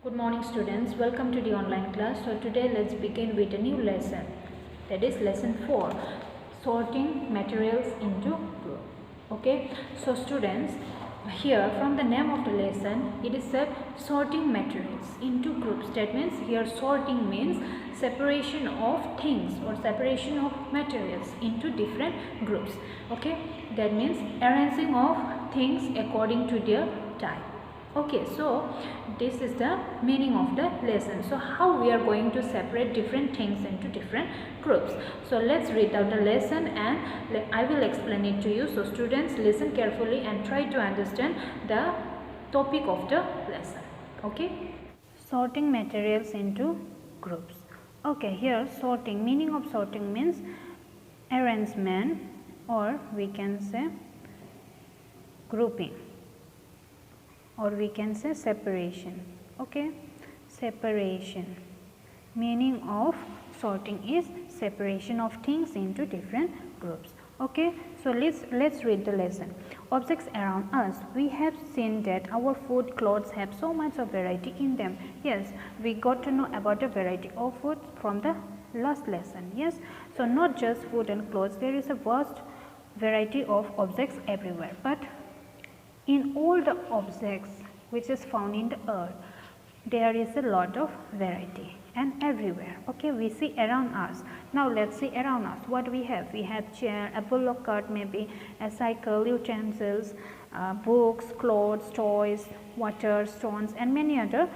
Good morning students, welcome to the online class. So today let's begin with a new lesson, that is lesson 4, sorting materials into group. Okay, so students, here from the name of the lesson it is said sorting materials into groups. That means here sorting means separation of things or separation of materials into different groups. Okay, that means arranging of things according to their type. Okay, so this is the meaning of the lesson. So how we are going to separate different things into different groups. So let's read out the lesson and I will explain it to you. So students, listen carefully and try to understand the topic of the lesson. Okay, sorting materials into groups. Okay, here sorting, meaning of sorting means arrangement, or we can say grouping, or we can say separation. Okay, separation, meaning of sorting is separation of things into different groups. Okay, so let's read the lesson. Objects around us, we have seen that our food, clothes have so much of variety in them. Yes, we got to know about the variety of food from the last lesson. Yes, so not just food and clothes, there is a vast variety of objects everywhere, but in all the objects which is found in the earth, there is a lot of variety and everywhere. Okay, we see around us. Now let's see around us what we have. We have chair, a bullock cart, maybe a cycle, utensils, books, clothes, toys, water, stones, and many other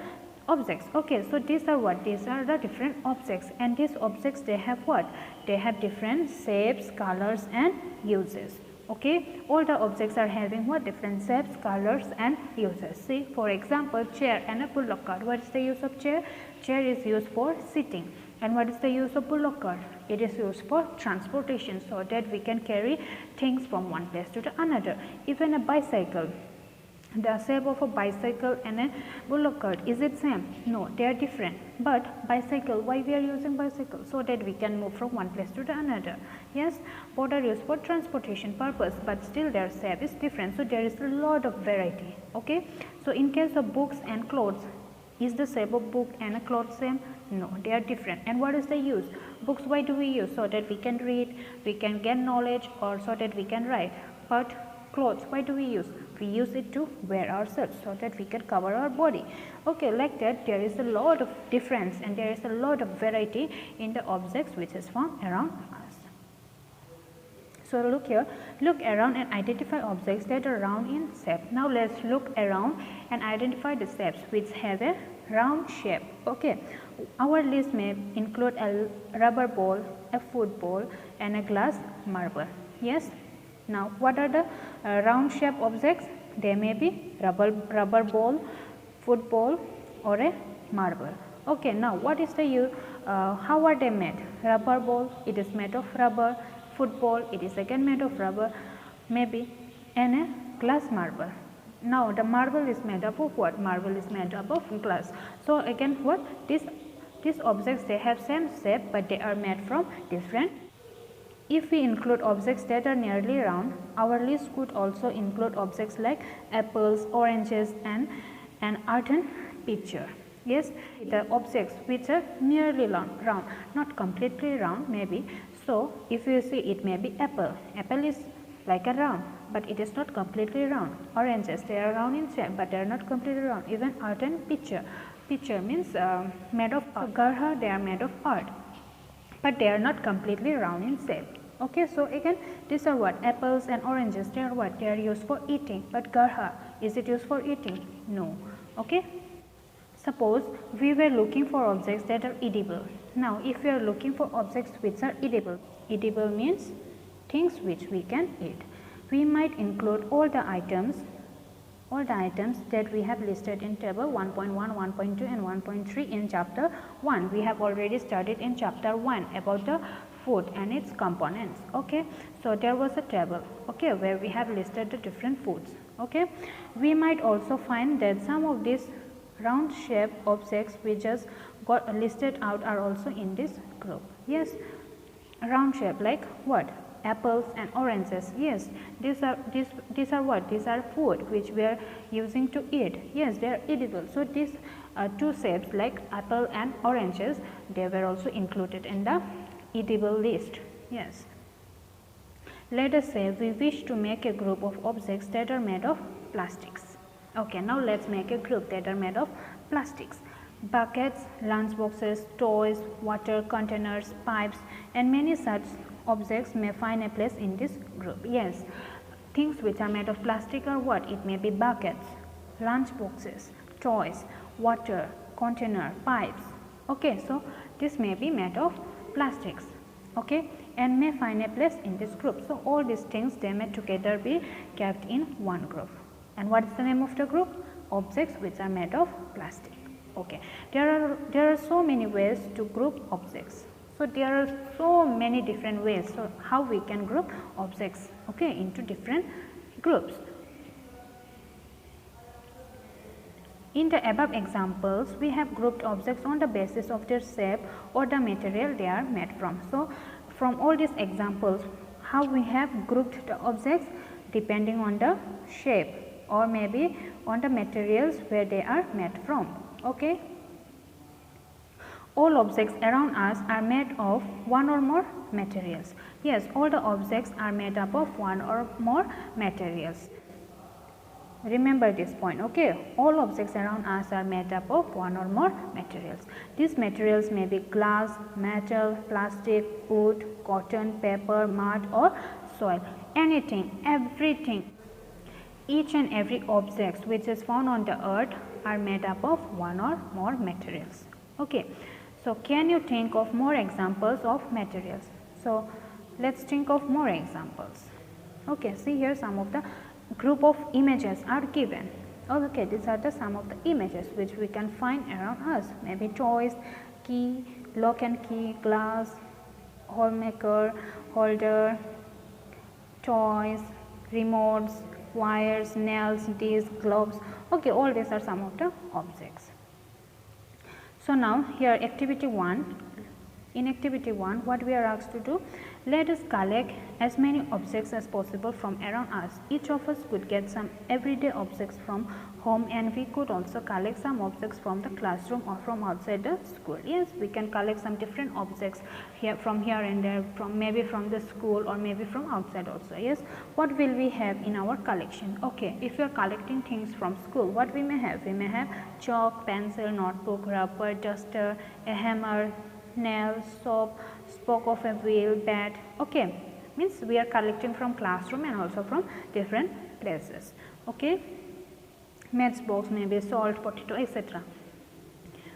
objects. Okay, so these are what? These are the different objects, and these objects, they have what? They have different shapes, colors, and uses. Okay, all the objects are having what? Different shapes, colors, and uses. See, for example, chair and a bullock cart. What is the use of chair? Chair is used for sitting. And what is the use of bullock cart? It is used for transportation, so that we can carry things from one place to the another. Even a bicycle, the shape of a bicycle and a bullock cart, is it same? No, they are different. But bicycle, why we are using bicycle? So that we can move from one place to the another. Yes, both are used for transportation purpose, but still their shape is different. So there is a lot of variety. Okay, so in case of books and clothes, is the shape of book and a cloth same? No, they are different. And what is the use? Books, why do we use? So that we can read, we can gain knowledge, or so that we can write. But clothes, why do we use? We use it to wear ourselves, so that we can cover our body. Okay, like that there is a lot of difference and there is a lot of variety in the objects which is found around us. So look here, look around and identify objects that are round in shape. Now let's look around and identify the shapes which have a round shape. Okay, our list may include a rubber ball, a football, and a glass marble. Yes. Now, what are the round shape objects? They may be rubber ball, football, or a marble. Okay, now what is the use? How are they made? Rubber ball, it is made of rubber. Football, it is again made of rubber, maybe, and a glass marble. Now, the marble is made up of what? Marble is made up of glass. So again, what? These objects, they have same shape, but they are made from different. If we include objects that are nearly round, our list could also include objects like apples, oranges, and an earthen pitcher. Yes, the objects which are nearly round, not completely round maybe. So, if you see, it may be apple. Apple is like a round, but it is not completely round. Oranges, they are round in shape, but they are not completely round. Even earthen pitcher. Pitcher means made of earth. Garha, they are made of earth, but they are not completely round in shape. Okay, so again, these are what? Apples and oranges, they are what? They are used for eating. But garha, is it used for eating? No. Okay, suppose we were looking for objects that are edible. Now, if we are looking for objects which are edible means things which we can eat. We might include all the items that we have listed in table 1.1, 1.2 and 1.3 in chapter 1. We have already studied in chapter 1 about the food and its components. Okay, so there was a table, okay, where we have listed the different foods. Okay, we might also find that some of these round shape objects we just got listed out are also in this group. Yes, round shape like what? apples and oranges. Yes, these are what? These are food which we are using to eat. Yes, they are edible. So these two shapes like apple and oranges, they were also included in the edible list. Yes. Let us say we wish to make a group of objects that are made of plastics. Okay, now let's make a group that are made of plastics. Buckets, lunch boxes, toys, water containers, pipes, and many such objects may find a place in this group. Yes, things which are made of plastic are what? It may be buckets, lunch boxes, toys, water, container, pipes. Okay, so this may be made of plastics. Okay, and may find a place in this group. So all these things, they may together be kept in one group. And what is the name of the group? Objects which are made of plastic. Okay, there are so many ways to group objects. So there are so many different ways. So how we can group objects, okay, into different groups. In the above examples, we have grouped objects on the basis of their shape or the material they are made from. So from all these examples, how we have grouped the objects depending on the shape or maybe on the materials where they are made from. Okay. All objects around us are made of one or more materials. Yes, all the objects are made up of one or more materials. Remember this point, okay? All objects around us are made up of one or more materials. These materials may be glass, metal, plastic, wood, cotton, paper, mud or soil. Anything, everything. Each and every object which is found on the earth are made up of one or more materials. Okay. So can you think of more examples of materials? So let's think of more examples. Okay, see here some of the group of images are given. Okay, these are the some of the images which we can find around us. Maybe toys, key, lock and key, glass, homemaker, holder, toys, remotes, wires, nails, discs, gloves. Okay, all these are some of the objects. So now here activity 1. In activity 1, what we are asked to do, let us collect as many objects as possible from around us. Each of us could get some everyday objects from home, and we could also collect some objects from the classroom or from outside the school. Yes, we can collect some different objects here, from here and there, from maybe from the school or maybe from outside also. Yes, what will we have in our collection? Okay, if you are collecting things from school, what we may have? We may have chalk, pencil, notebook, rubber, duster, a hammer, nail, soap, spoke of a wheel, bat. Okay, means we are collecting from classroom and also from different places. Okay, matchbox, maybe salt, potato, etc.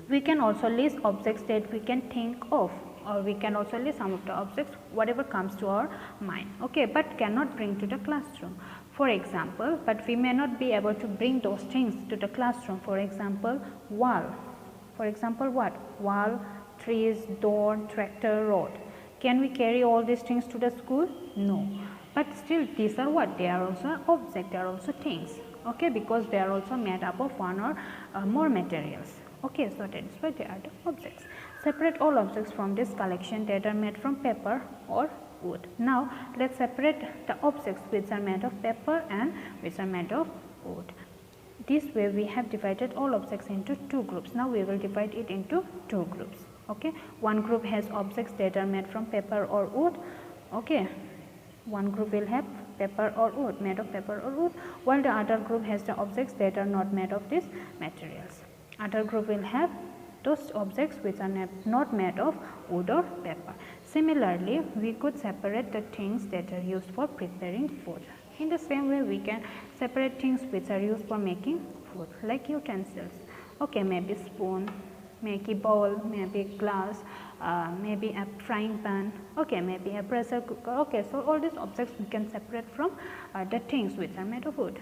We can also list objects that we can think of, or we can also list some of the objects whatever comes to our mind. Okay, but cannot bring to the classroom. For example, but we may not be able to bring those things to the classroom. For example, wall. For example, what? Wall, trees, door, tractor, road. Can we carry all these things to the school? No. But still, these are what? They are also objects, they are also things. Okay, because they are also made up of one or more materials. Okay, so that is why they are the objects. Separate all objects from this collection that are made from paper or wood. Now, let's separate the objects which are made of paper and which are made of wood. This way we have divided all objects into two groups. Now we will divide it into two groups. Okay, one group has objects that are made from paper or wood. Okay, one group will have paper or wood, made of paper or wood, while the other group has the objects that are not made of these materials. Other group will have those objects which are not made of wood or paper. Similarly, we could separate the things that are used for preparing food. In the same way, we can separate things which are used for making food, like utensils. Okay, maybe spoon, maybe bowl, maybe glass, maybe a frying pan, okay, maybe a pressure cooker. Okay, so all these objects we can separate from the things which are made of wood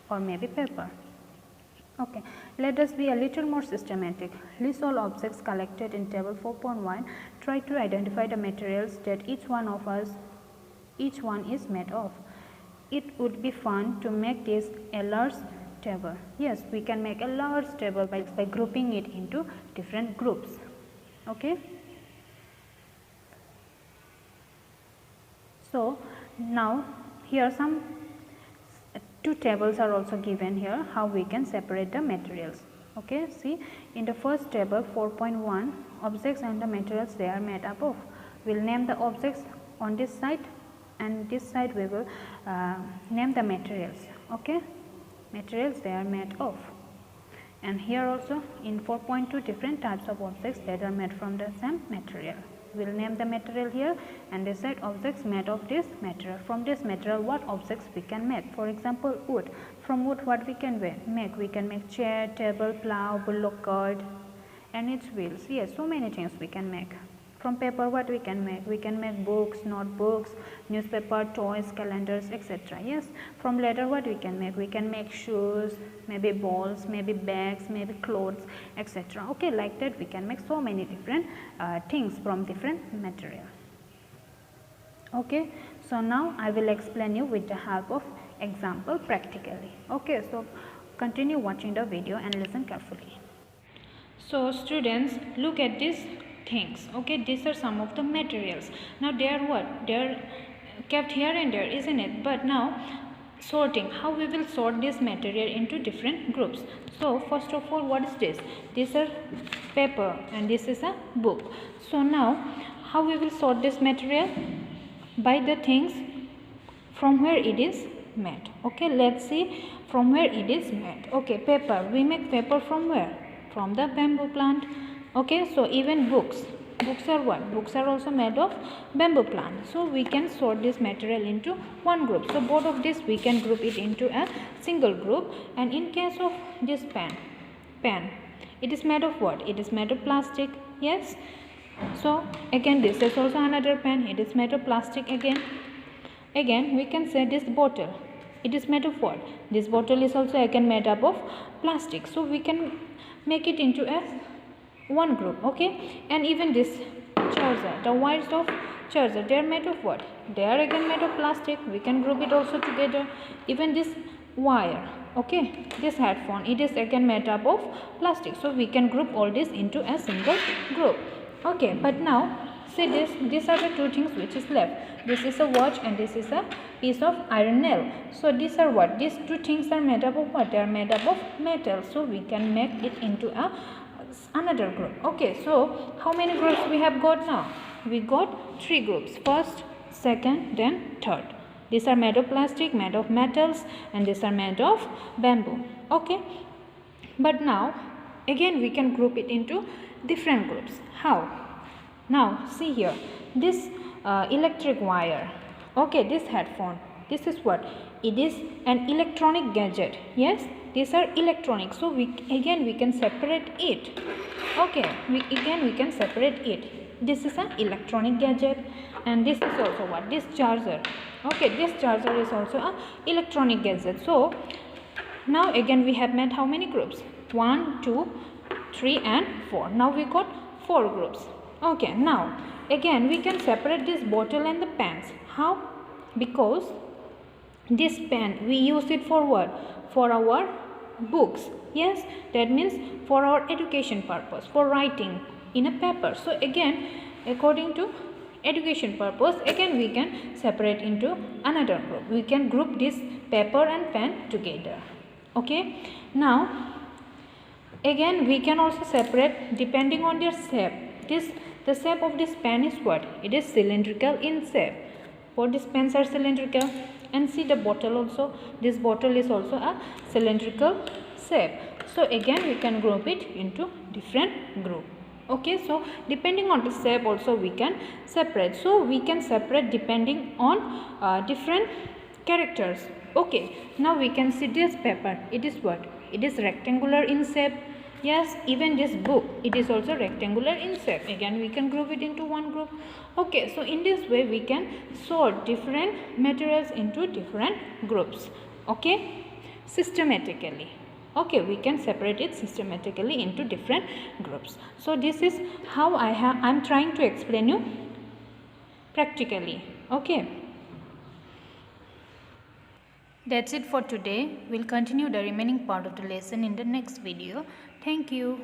or maybe paper. Okay, let us be a little more systematic. List all objects collected in table 4.1. Try to identify the materials that each one is made of. It would be fun to make this a large table. Yes, we can make a large table by grouping it into different groups. Okay. So now here two tables are also given here, how we can separate the materials. Okay, see in the first table 4.1, objects and the materials they are made up of. We'll name the objects on this side, and this side we will name the materials. Okay, materials they are made of. And here also in 4.2, different types of objects that are made from the same material. We'll name the material here, and this side objects made of this material. From this material what objects we can make? For example, wood. From wood what we can make? We can make chair, table, plow, bullock cart and its wheels. Yes, so many things we can make. From paper what we can make? We can make books, notebooks, newspaper, toys, calendars, etc. Yes, from leather what we can make? We can make shoes, maybe balls, maybe bags, maybe clothes, etc. Okay, like that we can make so many different things from different material. Okay, so now I will explain you with the help of example practically. Okay, so continue watching the video and listen carefully. So students, look at this things. Okay, these are some of the materials. Now they are what? They are kept here and there, isn't it? But now sorting, how we will sort this material into different groups. So first of all, what is this? These are paper and this is a book. So now how we will sort this material? By the things from where it is made. Okay, let's see from where it is made. Okay, paper, we make paper from where? From the bamboo plant. Okay, so even books are what? Books are also made of bamboo plant. So we can sort this material into one group. So both of this we can group it into a single group. And in case of this pen, it is made of what? It is made of plastic. Yes, so again this is also another pen. It is made of plastic again. We can say this bottle, it is made of what? This bottle is also again made up of plastic. So we can make it into a one group. Okay, and even this charger, the wires of charger, they are made of what? They are again made of plastic. We can group it also together. Even this wire, okay, this headphone, it is again made up of plastic. So we can group all this into a single group. Okay, but now see this, these are the two things which is left. This is a watch and this is a piece of iron nail. So these are what? These two things are made up of what? They are made up of metal. So we can make it into another group. Okay, so how many groups we have got now? We got three groups. First, second, then third. These are made of plastic, made of metals, and these are made of bamboo. Okay, but now again we can group it into different groups. How? Now see here, this electric wire, okay, this headphone, this is what? It is an electronic gadget. Yes, these are electronic. So we can separate it. Okay, we can separate it. This is an electronic gadget, and this is also what? This charger. Okay, this charger is also an electronic gadget. So now again we have made how many groups? 1, 2, 3 and 4. Now we got 4 groups. Okay, now again we can separate this bottle and the pens. How? Because this pen we use it for what? For our books. Yes, that means for our education purpose, for writing in a paper. So again, according to education purpose, again we can separate into another group. We can group this paper and pen together. Okay, now again we can also separate depending on their shape. The shape of this pen is what? It is cylindrical in shape. Both these pens are cylindrical. And see the bottle also. This bottle is also a cylindrical shape. So again we can group it into different group. Okay, so depending on the shape also we can separate. So we can separate depending on different characters. Okay, now we can see this paper. It is what? It is rectangular in shape. Yes, even this book, it is also rectangular in shape. Again we can group it into one group. Okay, so in this way we can sort different materials into different groups. Okay, systematically. Okay, we can separate it systematically into different groups. So this is how I'm trying to explain you practically. Okay, that's it for today. We'll continue the remaining part of the lesson in the next video. Thank you.